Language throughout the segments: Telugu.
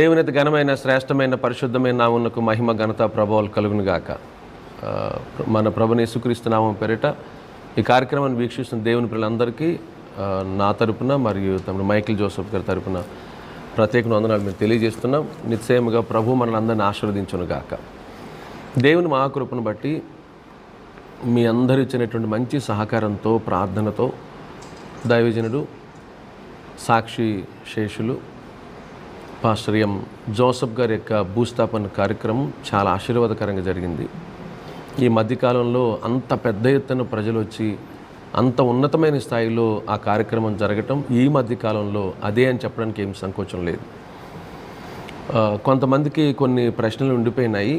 దేవుని ఘనమైన శ్రేష్టమైన పరిశుద్ధమైన నామమునకు మహిమ ఘనత ప్రభావాలు కలుగును గాక. మన ప్రభుని యేసుక్రీస్తు నామం పేరిట ఈ కార్యక్రమాన్ని వీక్షిస్తున్న దేవుని పిల్లలందరికీ నా తరపున మరియు తమ్ముడు మైకిల్ జోసెఫ్ గారి తరపున ప్రత్యేక వందనాలు మేము తెలియజేస్తున్నాం. నిశ్చయముగా ప్రభు మనల్ని అందరినీ ఆశీర్వదించును గాక. దేవుని మహాకృపను బట్టి మీ అందరూ ఇచ్చినటువంటి మంచి సహకారంతో ప్రార్థనతో దైవజనుడు సాక్షి శేషులు పాస్టర్ ఎం జోసెఫ్ గారి యొక్క భూస్థాపన కార్యక్రమం చాలా ఆశీర్వాదకరంగా జరిగింది. ఈ మధ్యకాలంలో అంత పెద్ద ఎత్తున ప్రజలు వచ్చి అంత ఉన్నతమైన స్థాయిలో ఆ కార్యక్రమం జరగటం ఈ మధ్యకాలంలో అదే అని చెప్పడానికి ఏం సంకోచం లేదు. కొంతమందికి కొన్ని ప్రశ్నలు ఉండిపోయినాయి.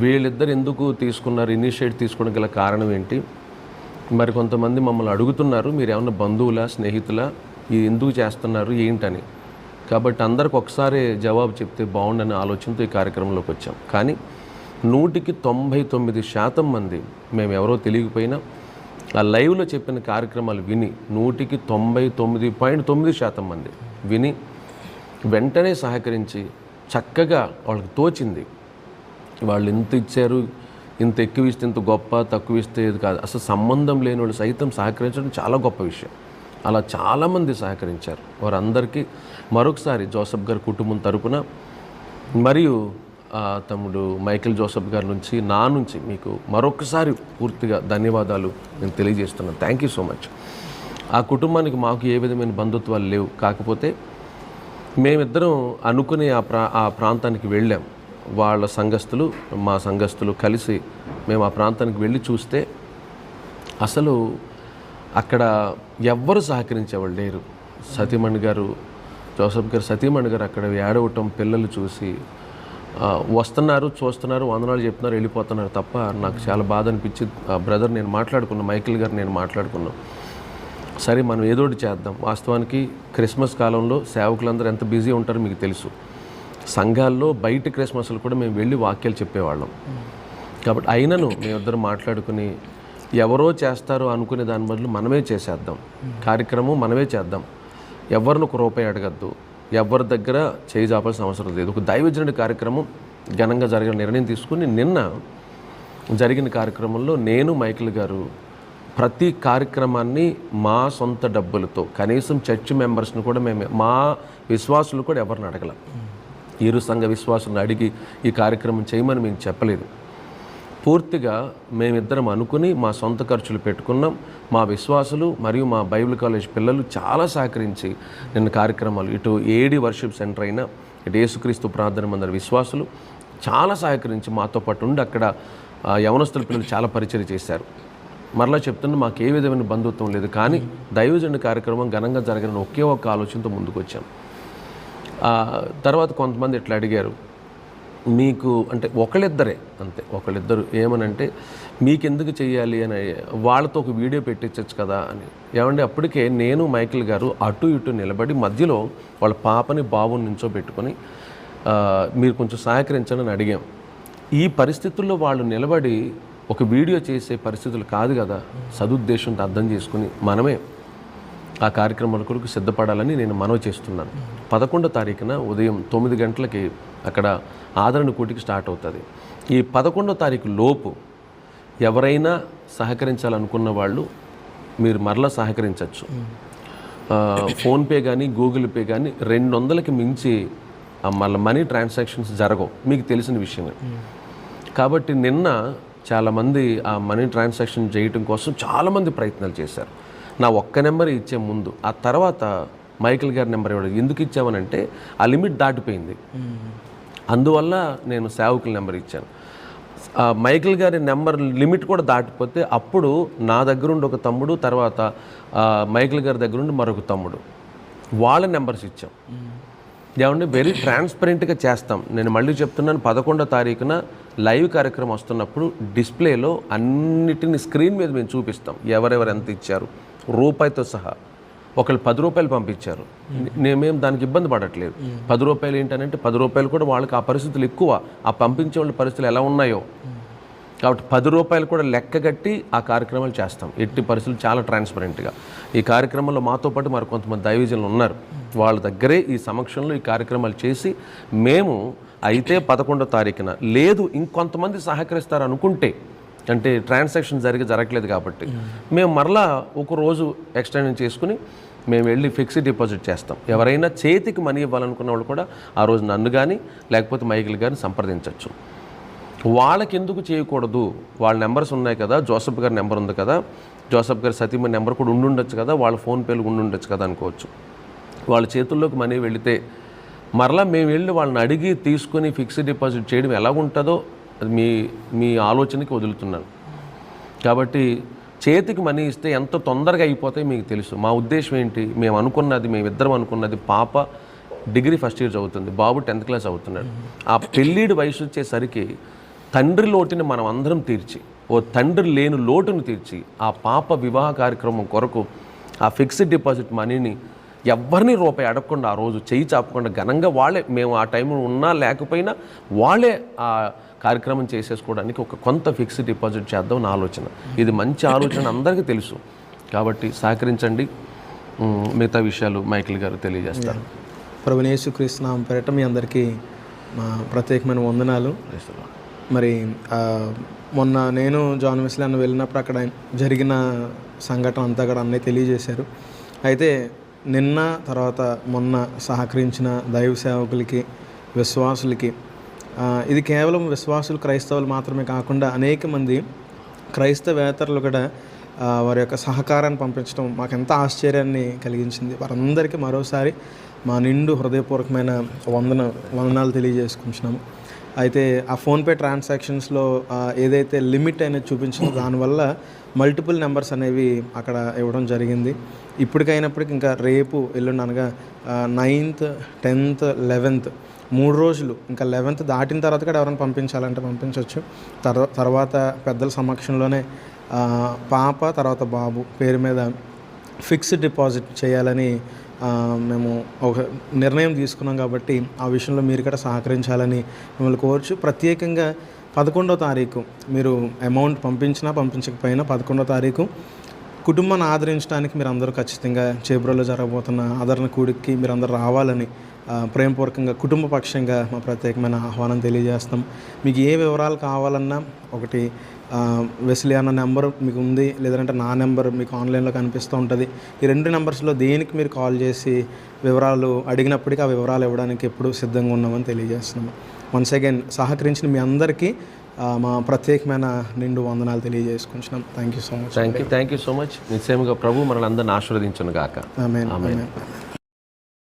వీళ్ళిద్దరు ఎందుకు తీసుకున్నారు, ఇనిషియేట్ తీసుకోవడం గల కారణం ఏంటి? మరి కొంతమంది మమ్మల్ని అడుగుతున్నారు, మీరు ఏమన్నా బంధువులా స్నేహితులా, ఇది ఎందుకు చేస్తున్నారు ఏంటని. కాబట్టి అందరికి ఒకసారి జవాబు చెప్తే బాగుండనే ఆలోచనతో ఈ కార్యక్రమంలోకి వచ్చాం. కానీ 99% మంది మేము ఎవరో తెలియకపోయినా ఆ లైవ్లో చెప్పిన కార్యక్రమాలు విని 99.9% మంది విని వెంటనే సహకరించి చక్కగా వాళ్ళకి తోచింది. వాళ్ళు ఇంత ఇచ్చారు, ఇంత ఎక్కువ ఇస్తే ఇంత గొప్ప, తక్కువ ఇస్తే ఇది కాదు, అసలు సంబంధం లేని వాళ్ళు సైతం సహకరించడం చాలా గొప్ప విషయం. అలా చాలామంది సహకరించారు. వారందరికీ మరొకసారి జోసెఫ్ గారి కుటుంబం తరపున మరియు తమ్ముడు మైకిల్ జోసెఫ్ గారి నుంచి నా నుంచి మీకు మరొకసారి పూర్తిగా ధన్యవాదాలు నేను తెలియజేస్తున్నాను. Thank you so much. ఆ కుటుంబానికి మాకు ఏ విధమైన బంధుత్వాలు లేవు. కాకపోతే మేమిద్దరం అనుకునే ఆ ప్రాంతానికి వెళ్ళాం. వాళ్ళ సంఘస్థులు మా సంఘస్థులు కలిసి మేము ఆ ప్రాంతానికి వెళ్ళి చూస్తే అసలు అక్కడ ఎవ్వరు సహకరించేవాళ్ళు లేరు. సతీమణి గారు, జోసెఫ్ గారు సతీమణి గారు అక్కడ ఏడవటం, పిల్లలు చూసి వస్తున్నారు, చూస్తున్నారు, వందనాలు చెప్తున్నారు, వెళ్ళిపోతున్నారు తప్ప నాకు చాలా బాధ అనిపించి బ్రదర్ నేను మాట్లాడుకున్నాను, మైకిల్ గారు నేను మాట్లాడుకున్నాం. సరే మనం ఏదోటి చేద్దాం. వాస్తవానికి క్రిస్మస్ కాలంలో సేవకులందరూ ఎంత బిజీ ఉంటారో మీకు తెలుసు. సంఘాల్లో బయట క్రిస్మస్లు కూడా మేము వెళ్ళి వాక్యాలు చెప్పేవాళ్ళం. కాబట్టి అయినను మేమిద్దరం మాట్లాడుకుని ఎవరో చేస్తారో అనుకునే దాని బదులు మనమే చేసేద్దాం, కార్యక్రమం మనమే చేద్దాం, ఎవరిని ఒక రూపాయి అడగద్దు, ఎవరి దగ్గర చేయి చాపాల్సిన అవసరం లేదు. ఒక దైవజనుడి కార్యక్రమం ఘనంగా జరిగిన నిర్ణయం తీసుకుని నిన్న జరిగిన కార్యక్రమంలో నేను మైకిల్ గారు ప్రతి కార్యక్రమాన్ని మా సొంత డబ్బులతో, కనీసం చర్చ్ మెంబర్స్ని కూడా మేము, మా విశ్వాసులు కూడా ఎవరిని అడగలం. ఇరు సంఘ విశ్వాసులను అడిగి ఈ కార్యక్రమం చేయమని మేము చెప్పలేదు. పూర్తిగా మేమిద్దరం అనుకుని మా సొంత ఖర్చులు పెట్టుకున్నాం. మా విశ్వాసులు మరియు మా బైబిల్ కాలేజ్ పిల్లలు చాలా సహకరించి నిన్న కార్యక్రమాలు, ఇటు ఏడి వర్షిప్ సెంటర్ అయినా ఇటు యేసుక్రీస్తు ప్రార్థన మందిర విశ్వాసులు చాలా సహకరించి మాతో పాటు ఉండి అక్కడ యవనస్తుల పిల్లలు చాలా పరిచయం చేశారు. మరలా చెప్తున్నా, మాకు ఏ విధమైన బంధుత్వం లేదు, కానీ దైవజనుడి కార్యక్రమం ఘనంగా జరగని ఒకే ఒక ఆలోచనతో ముందుకు వచ్చాం. తర్వాత కొంతమంది ఇట్లా అడిగారు, మీకు అంటే ఒకళ్ళిద్దరే అంతే, ఒకళ్ళిద్దరు ఏమనంటే మీకెందుకు చెయ్యాలి అని, వాళ్ళతో ఒక వీడియో పెట్టించచ్చు కదా అని. ఏమంటే అప్పటికే నేను మైకిల్ గారు అటు ఇటు నిలబడి మధ్యలో వాళ్ళ పాపని బాబుని నించోబెట్టుకొని మీరు కొంచెం సహకరించండి అని అడిగాం. ఈ పరిస్థితుల్లో వాళ్ళు నిలబడి ఒక వీడియో చేసే పరిస్థితులు కాదు కదా. సదుద్దేశంతో అర్థం చేసుకుని మనమే ఆ కార్యక్రమాల కొరకు సిద్ధపడాలని నేను మనవి చేస్తున్నాను. 11వ తారీఖున ఉదయం 9 గంటలకి అక్కడ ఆదరణ కూటికి స్టార్ట్ అవుతుంది. ఈ 11వ తారీఖు లోపు ఎవరైనా సహకరించాలనుకున్న వాళ్ళు మీరు మరలా సహకరించవచ్చు. ఫోన్పే కానీ గూగుల్ పే కానీ 200కి మించి మళ్ళీ మనీ ట్రాన్సాక్షన్స్ జరగవు, మీకు తెలిసిన విషయమే. కాబట్టి నిన్న చాలామంది ఆ మనీ ట్రాన్సాక్షన్ చేయటం కోసం చాలామంది ప్రయత్నాలు చేశారు. నా ఒక్క నెంబర్ ఇచ్చే ముందు, ఆ తర్వాత మైకిల్ గారి నెంబర్ ఇవ్వడం ఎందుకు ఇచ్చామనంటే ఆ లిమిట్ దాటిపోయింది. అందువల్ల నేను సేవకుల నెంబర్ ఇచ్చాను. మైకిల్ గారి నెంబర్ లిమిట్ కూడా దాటిపోతే అప్పుడు నా దగ్గరుండి ఒక తమ్ముడు, తర్వాత మైకిల్ గారి దగ్గరుండి మరొక తమ్ముడు, వాళ్ళ నెంబర్స్ ఇచ్చాం. ఏమంటే వెరీ ట్రాన్స్పరెంట్గా చేస్తాం. నేను మళ్ళీ చెప్తున్నాను, 11వ తారీఖున లైవ్ కార్యక్రమం వస్తున్నప్పుడు డిస్ప్లేలో అన్నిటిని స్క్రీన్ మీద మేము చూపిస్తాం, ఎవరెవరు ఎంత ఇచ్చారు రూపాయితో సహా. ఒకళ్ళు 10 రూపాయలు పంపించారు, మేము దానికి ఇబ్బంది పడట్లేదు. 10 రూపాయలు ఏంటంటే 10 రూపాయలు కూడా వాళ్ళకి ఆ పరిస్థితులు ఎక్కువ, ఆ పంపించే వాళ్ళ పరిస్థితులు ఎలా ఉన్నాయో కాబట్టి 10 రూపాయలు కూడా లెక్క కట్టి ఆ కార్యక్రమాలు చేస్తాం. ఎట్టి పరిస్థితులు చాలా ట్రాన్స్పరెంట్గా. ఈ కార్యక్రమంలో మాతో పాటు మరి కొంతమంది దైవజనులు ఉన్నారు. వాళ్ళ దగ్గరే ఈ సమక్షంలో ఈ కార్యక్రమాలు చేసి మేము అయితే 11వ తారీఖున లేదు ఇంకొంతమంది సహకరిస్తారు అనుకుంటే, అంటే ట్రాన్సాక్షన్ జరగలేదు కాబట్టి మేము మరలా ఒక రోజు ఎక్స్టెండ్ చేసుకుని మేము వెళ్ళి ఫిక్స్డ్ డిపాజిట్ చేస్తాం. ఎవరైనా చేతికి మనీ ఇవ్వాలనుకున్న వాళ్ళు కూడా ఆ రోజు నన్ను కానీ లేకపోతే మైకిల్ గారిని సంప్రదించవచ్చు. వాళ్ళకి ఎందుకు చేయకూడదు? వాళ్ళ నెంబర్స్ ఉన్నాయి కదా, జోసఫ్ గారి నెంబర్ ఉంది కదా, జోసఫ్ గారి సతీమణి నెంబర్ కూడా ఉండుండొచ్చు కదా, వాళ్ళ ఫోన్పేలు ఉండుండొచ్చు కదా అనుకోవచ్చు. వాళ్ళ చేతుల్లోకి మనీ వెళితే మరలా మేము వెళ్ళి వాళ్ళని అడిగి తీసుకుని ఫిక్స్డ్ డిపాజిట్ చేయడం ఎలా ఉంటుందో అది మీ ఆలోచనకి వదులుతున్నాను. కాబట్టి చేతికి మనీ ఇస్తే ఎంత తొందరగా అయిపోతాయి మీకు తెలుసు. మా ఉద్దేశం ఏంటి, మేమిద్దరం అనుకున్నది పాప డిగ్రీ ఫస్ట్ ఇయర్ చదువుతుంది, బాబు 10th క్లాస్ అవుతున్నాడు. ఆ పెళ్ళిడి వయసు వచ్చేసరికి తండ్రి లోటుని మనం అందరం తీర్చి, ఓ తండ్రి లేని లోటును తీర్చి ఆ పాప వివాహ కార్యక్రమం కొరకు ఆ ఫిక్స్డ్ డిపాజిట్ మనీని ఎవరిని రూపాయి అడగకుండా ఆ రోజు చేయి చాపకుండా ఘనంగా వాళ్ళే, మేము ఆ టైంలో ఉన్నా లేకపోయినా వాళ్ళే ఆ కార్యక్రమం చేసేసుకోవడానికి ఒక కొంత ఫిక్స్డ్ డిపాజిట్ చేద్దాం నా ఆలోచన. ఇది మంచి ఆలోచన, అందరికీ తెలుసు. కాబట్టి సహకరించండి. మిగతా విషయాలు మైకిల్ గారు తెలియజేస్తారు. ప్రభువైన యేసుక్రీస్తు నామమున పేరిట మీ అందరికీ మా ప్రత్యేకమైన వందనాలు. మరి మొన్న నేను జాన్ వెస్లీ అన్న వెళ్ళినప్పుడు అక్కడ జరిగిన సంఘటన అంతా కూడా అన్నయ్య తెలియజేశారు. అయితే నిన్న తర్వాత మొన్న సహకరించిన దైవ సేవకులకి, విశ్వాసులకి, ఇది కేవలం విశ్వాసులు క్రైస్తవులు మాత్రమే కాకుండా అనేక మంది క్రైస్తవేతరులు కూడా వారి యొక్క సహకారాన్ని పంపించడం మాకు ఎంత ఆశ్చర్యాన్ని కలిగించింది. వారందరికీ మరోసారి మా నిండు హృదయపూర్వకమైన వందనాలు తెలియజేసుకుంటున్నాము. అయితే ఆ ఫోన్పే ట్రాన్సాక్షన్స్లో ఏదైతే లిమిట్ అనేది చూపించిందో దానివల్ల మల్టిపుల్ నెంబర్స్ అనేవి అక్కడ ఇవ్వడం జరిగింది. ఇప్పటికైనప్పటికీ ఇంకా రేపు ఎల్లుండి అనగా 9th, 10th, 11th 3 రోజులు, ఇంకా 11th దాటిన తర్వాత కూడా ఎవరైనా పంపించాలంటే పంపించవచ్చు. తర్వాత పెద్దల సమక్షంలోనే పాప తర్వాత బాబు పేరు మీద ఫిక్స్డ్ డిపాజిట్ చేయాలని మేము ఒక నిర్ణయం తీసుకున్నాం. కాబట్టి ఆ విషయంలో మీరు కూడా సహకరించాలని మిమ్మల్ని కోరచ్చు. ప్రత్యేకంగా 11వ తారీఖు మీరు అమౌంట్ పంపించినా పంపించకపోయినా 11వ తారీఖు కుటుంబాన్ని ఆదరించడానికి మీరు అందరూ ఖచ్చితంగా చేబ్రోలో జరగబోతున్న ఆదరణ కూడికి మీరు అందరూ రావాలని ప్రేమపూర్వకంగా కుటుంబ పక్షంగా మా ప్రత్యేకమైన ఆహ్వానం తెలియజేస్తాం. మీకు ఏ వివరాలు కావాలన్నా ఒకటి వెస్లీ అన్న నెంబర్ మీకు ఉంది, లేదంటే నా నెంబర్ మీకు ఆన్లైన్లో కనిపిస్తూ ఉంటుంది. ఈ 2 నెంబర్స్లో దేనికి మీరు కాల్ చేసి వివరాలు అడిగినప్పటికీ ఆ వివరాలు ఇవ్వడానికి ఎప్పుడూ సిద్ధంగా ఉన్నామని తెలియజేస్తున్నాము. వన్స్ అగైన్ సహకరించిన మీ అందరికీ మా ప్రత్యేకమైన నిండు వందనాలు తెలియజేసుకుంటున్నాం. Thank you so much. Thank you so much. నిశ్చయంగా ప్రభు మనల్ని అందరిని ఆశీర్వదించును గాక. ఆమేన్.